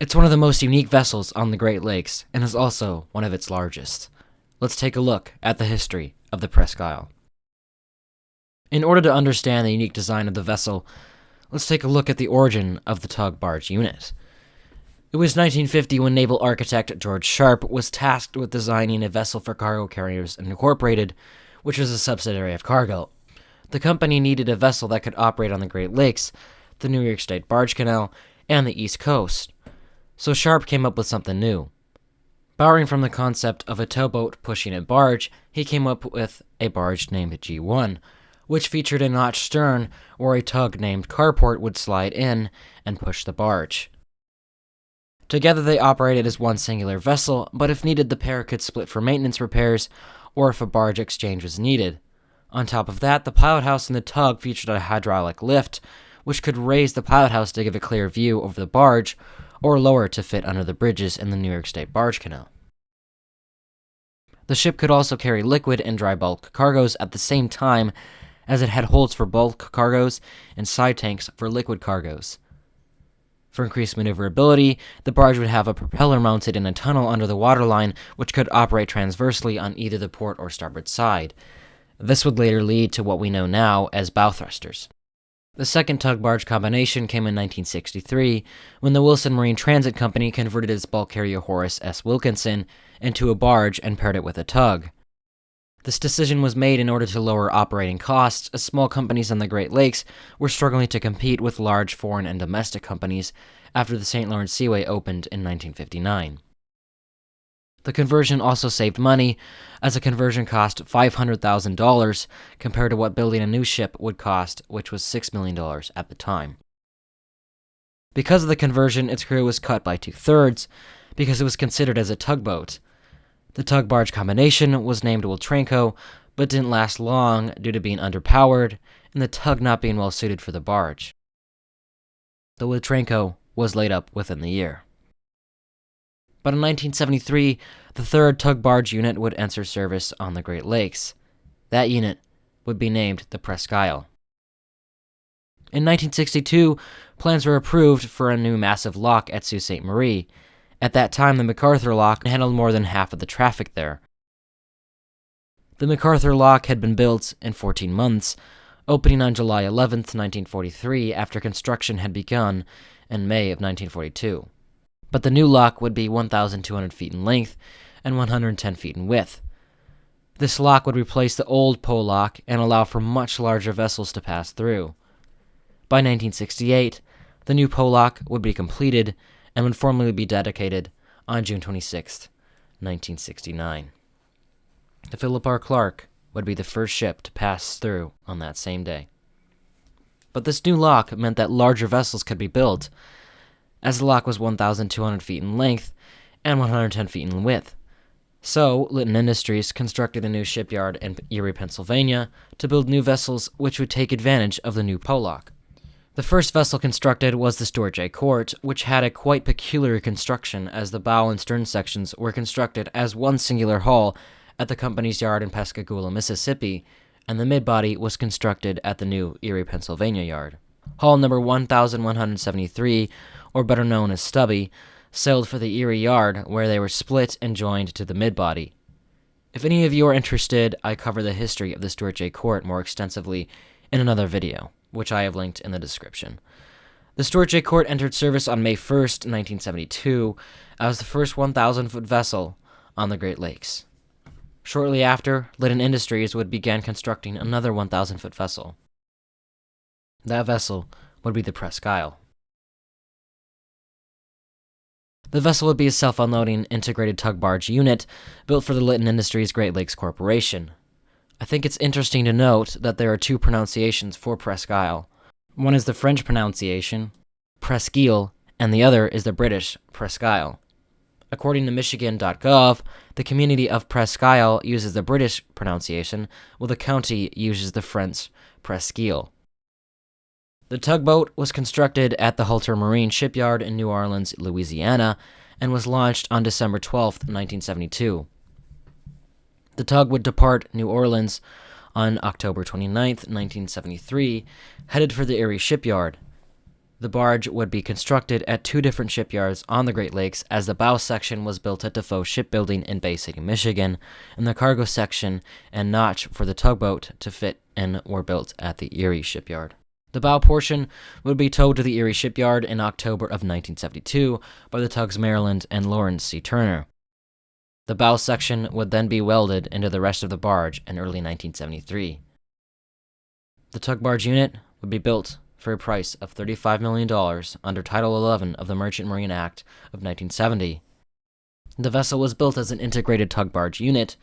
It's one of the most unique vessels on the Great Lakes, and is also one of its largest. Let's take a look at the history of the Presque Isle. In order to understand the unique design of the vessel, let's take a look at the origin of the tug-barge unit. It was 1950 when naval architect George Sharp was tasked with designing a vessel for Cargo Carriers Incorporated, which was a subsidiary of Cargill. The company needed a vessel that could operate on the Great Lakes, the New York State Barge Canal, and the East Coast. So Sharp came up with something new. Borrowing from the concept of a towboat pushing a barge, he came up with a barge named G1, which featured a notched stern where a tug named Carport would slide in and push the barge. Together they operated as one singular vessel, but if needed the pair could split for maintenance repairs or if a barge exchange was needed. On top of that, the pilothouse in the tug featured a hydraulic lift, which could raise the pilothouse to give a clear view over the barge, or lower to fit under the bridges in the New York State Barge Canal. The ship could also carry liquid and dry bulk cargoes at the same time, as it had holds for bulk cargoes and side tanks for liquid cargoes. For increased maneuverability, the barge would have a propeller mounted in a tunnel under the waterline, which could operate transversely on either the port or starboard side. This would later lead to what we know now as bow thrusters. The second tug-barge combination came in 1963, when the Wilson Marine Transit Company converted its bulk carrier Horace S. Wilkinson into a barge and paired it with a tug. This decision was made in order to lower operating costs, as small companies on the Great Lakes were struggling to compete with large foreign and domestic companies after the St. Lawrence Seaway opened in 1959. The conversion also saved money, as a conversion cost $500,000 compared to what building a new ship would cost, which was $6 million at the time. Because of the conversion, its crew was cut by 2/3, because it was considered as a tugboat. The tug-barge combination was named Wiltranco, but didn't last long due to being underpowered, and the tug not being well suited for the barge. The Wiltranco was laid up within the year. But in 1973, the third tug-barge unit would enter service on the Great Lakes. That unit would be named the Presque Isle. In 1962, plans were approved for a new massive lock at Sault Ste. Marie. At that time, the MacArthur Lock handled more than half of the traffic there. The MacArthur Lock had been built in 14 months, opening on July 11, 1943, after construction had begun in May of 1942. But the new lock would be 1,200 feet in length and 110 feet in width. This lock would replace the old pole lock and allow for much larger vessels to pass through. By 1968, the new pole lock would be completed and would formally be dedicated on June 26, 1969. The Philip R. Clark would be the first ship to pass through on that same day. But this new lock meant that larger vessels could be built, as the lock was 1,200 feet in length and 110 feet in width. So, Litton Industries constructed a new shipyard in Erie, Pennsylvania, to build new vessels which would take advantage of the new pole lock. The first vessel constructed was the Stewart J. Cort, which had a quite peculiar construction, as the bow and stern sections were constructed as one singular hull at the company's yard in Pascagoula, Mississippi, and the mid-body was constructed at the new Erie, Pennsylvania yard. Hull number 1173, or better known as Stubby, sailed for the Erie yard, where they were split and joined to the mid-body. If any of you are interested, I cover the history of the Stewart J. Cort more extensively in another video, which I have linked in the description. The Stewart J. Cort entered service on May 1st, 1972, as the first 1,000-foot vessel on the Great Lakes. Shortly after, Litton Industries would begin constructing another 1,000-foot vessel. That vessel would be the Presque Isle. The vessel would be a self-unloading integrated tug-barge unit built for the Litton Industries Great Lakes Corporation. I think it's interesting to note that there are two pronunciations for Presque Isle. One is the French pronunciation, Presque Isle, and the other is the British Presque Isle. According to Michigan.gov, the community of Presque Isle uses the British pronunciation, while the county uses the French Presque Isle. The tugboat was constructed at the Halter Marine Shipyard in New Orleans, Louisiana, and was launched on December 12, 1972. The tug would depart New Orleans on October 29, 1973, headed for the Erie Shipyard. The barge would be constructed at two different shipyards on the Great Lakes, as the bow section was built at Defoe Shipbuilding in Bay City, Michigan, and the cargo section and notch for the tugboat to fit in were built at the Erie shipyard. The bow portion would be towed to the Erie shipyard in October of 1972 by the tugs Maryland and Lawrence C. Turner. The bow section would then be welded into the rest of the barge in early 1973. The tug barge unit would be built for a price of $35 million under Title 11 of the Merchant Marine Act of 1970. The vessel was built as an integrated tug barge unit,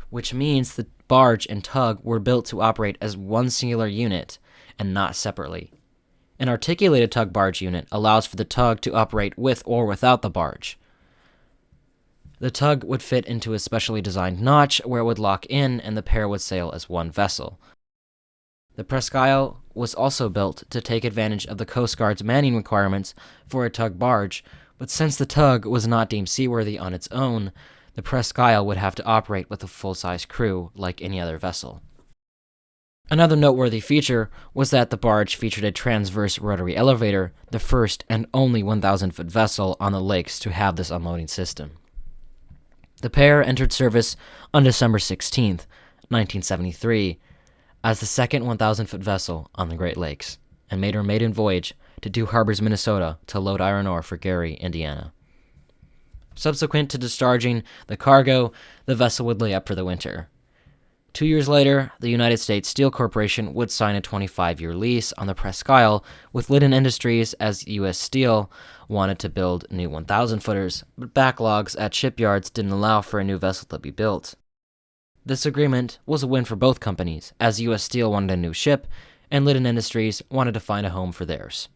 which means the barge and tug were built to operate as one singular unit and not separately. An articulated tug barge unit allows for the tug to operate with or without the barge. The tug would fit into a specially designed notch where it would lock in, and the pair would sail as one vessel. The Presque Isle was also built to take advantage of the Coast Guard's manning requirements for a tug barge, but since the tug was not deemed seaworthy on its own, the Presque Isle would have to operate with a full-size crew like any other vessel. Another noteworthy feature was that the barge featured a transverse rotary elevator, the first and only 1,000-foot vessel on the lakes to have this unloading system. The pair entered service on December 16, 1973, as the second 1,000-foot vessel on the Great Lakes, and made her maiden voyage to Dew Harbors, Minnesota, to load iron ore for Gary, Indiana. Subsequent to discharging the cargo, the vessel would lay up for the winter. 2 years later, the United States Steel Corporation would sign a 25-year lease on the Presque Isle with Lindner Industries, as U.S. Steel wanted to build new 1,000-footers, but backlogs at shipyards didn't allow for a new vessel to be built. This agreement was a win for both companies, as U.S. Steel wanted a new ship, and Lindner Industries wanted to find a home for theirs.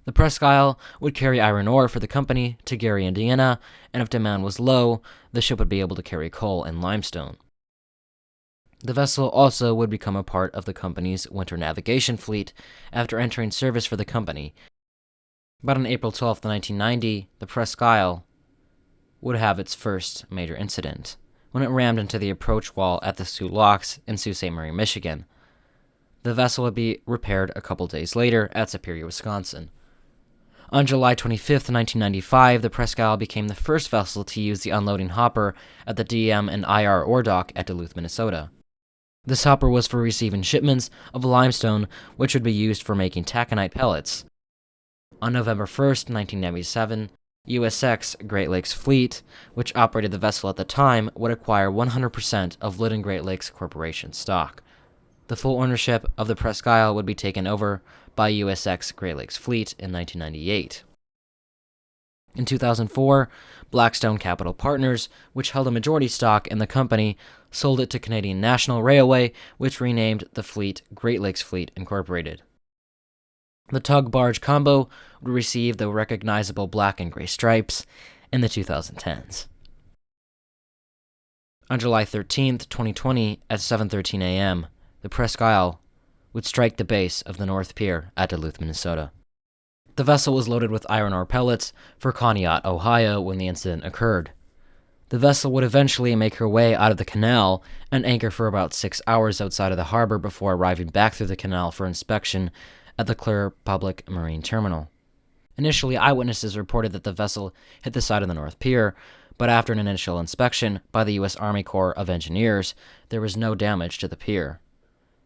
The Presque Isle would carry iron ore for the company to Gary, Indiana, and if demand was low, the ship would be able to carry coal and limestone. The vessel also would become a part of the company's winter navigation fleet after entering service for the company. But on April 12, 1990, the Presque Isle would have its first major incident, when it rammed into the approach wall at the Sioux Locks in Sault Ste. Marie, Michigan. The vessel would be repaired a couple days later at Superior, Wisconsin. On July 25, 1995, the Presque Isle became the first vessel to use the unloading hopper at the DM and IR ore dock at Duluth, Minnesota. This hopper was for receiving shipments of limestone, which would be used for making taconite pellets. On November 1, 1997, USX Great Lakes Fleet, which operated the vessel at the time, would acquire 100% of Lindner Great Lakes Corporation stock. The full ownership of the Presque Isle would be taken over by USX Great Lakes Fleet in 1998. In 2004, Blackstone Capital Partners, which held a majority stock in the company, sold it to Canadian National Railway, which renamed the fleet Great Lakes Fleet Incorporated. The tug-barge combo would receive the recognizable black and gray stripes in the 2010s. On July 13, 2020, at 7:13 a.m., the Presque Isle would strike the base of the North Pier at Duluth, Minnesota. The vessel was loaded with iron ore pellets for Conneaut, Ohio, when the incident occurred. The vessel would eventually make her way out of the canal and anchor for about 6 hours outside of the harbor before arriving back through the canal for inspection at the Clear Public Marine Terminal. Initially, eyewitnesses reported that the vessel hit the side of the North Pier, but after an initial inspection by the U.S. Army Corps of Engineers, there was no damage to the pier.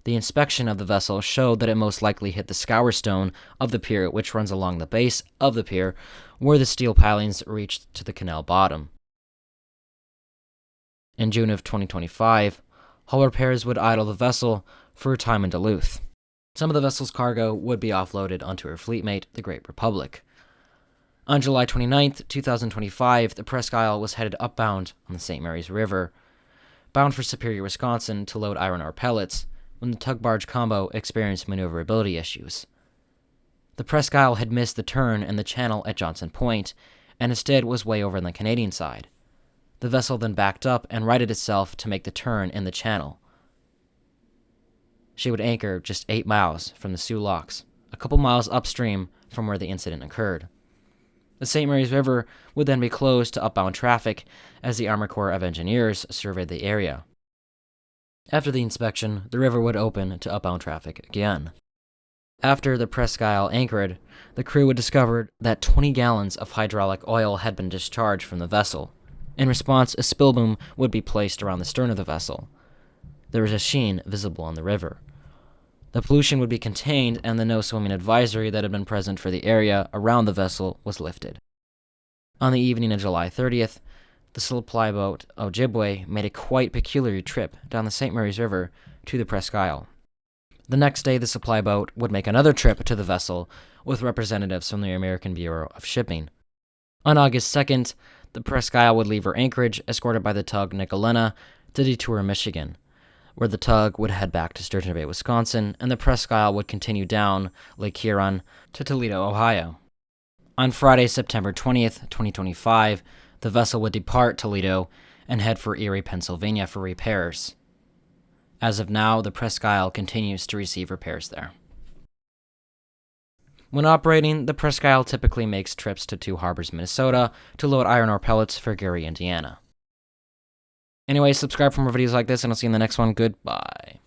The inspection of the vessel showed that it most likely hit the scour stone of the pier, which runs along the base of the pier, where the steel pilings reached to the canal bottom. In June of 2025, hull repairs would idle the vessel for a time in Duluth. Some of the vessel's cargo would be offloaded onto her fleetmate, the Great Republic. On July 29, 2025, the Presque Isle was headed upbound on the St. Mary's River, bound for Superior, Wisconsin, to load iron ore pellets, when the tug-barge combo experienced maneuverability issues. The Presque Isle had missed the turn in the channel at Johnson Point, and instead was way over on the Canadian side. The vessel then backed up and righted itself to make the turn in the channel. She would anchor just 8 miles from the Sioux Locks, a couple miles upstream from where the incident occurred. The St. Mary's River would then be closed to upbound traffic as the Army Corps of Engineers surveyed the area. After the inspection, the river would open to upbound traffic again. After the Presque Isle anchored, the crew would discover that 20 gallons of hydraulic oil had been discharged from the vessel. In response, a spill boom would be placed around the stern of the vessel. There was a sheen visible on the river. The pollution would be contained, and the no-swimming advisory that had been present for the area around the vessel was lifted. On the evening of July 30th, the supply boat Ojibwe made a quite peculiar trip down the St. Mary's River to the Presque Isle. The next day, the supply boat would make another trip to the vessel with representatives from the American Bureau of Shipping. On August 2nd, the Presque Isle would leave her anchorage, escorted by the tug Nicolena, to detour Michigan, where the tug would head back to Sturgeon Bay, Wisconsin, and the Presque Isle would continue down Lake Huron to Toledo, Ohio. On Friday, September 20th, 2025, the vessel would depart Toledo and head for Erie, Pennsylvania for repairs. As of now, the Presque Isle continues to receive repairs there. When operating, the Presque Isle typically makes trips to Two Harbors, Minnesota to load iron ore pellets for Gary, Indiana. Anyway, subscribe for more videos like this, and I'll see you in the next one. Goodbye.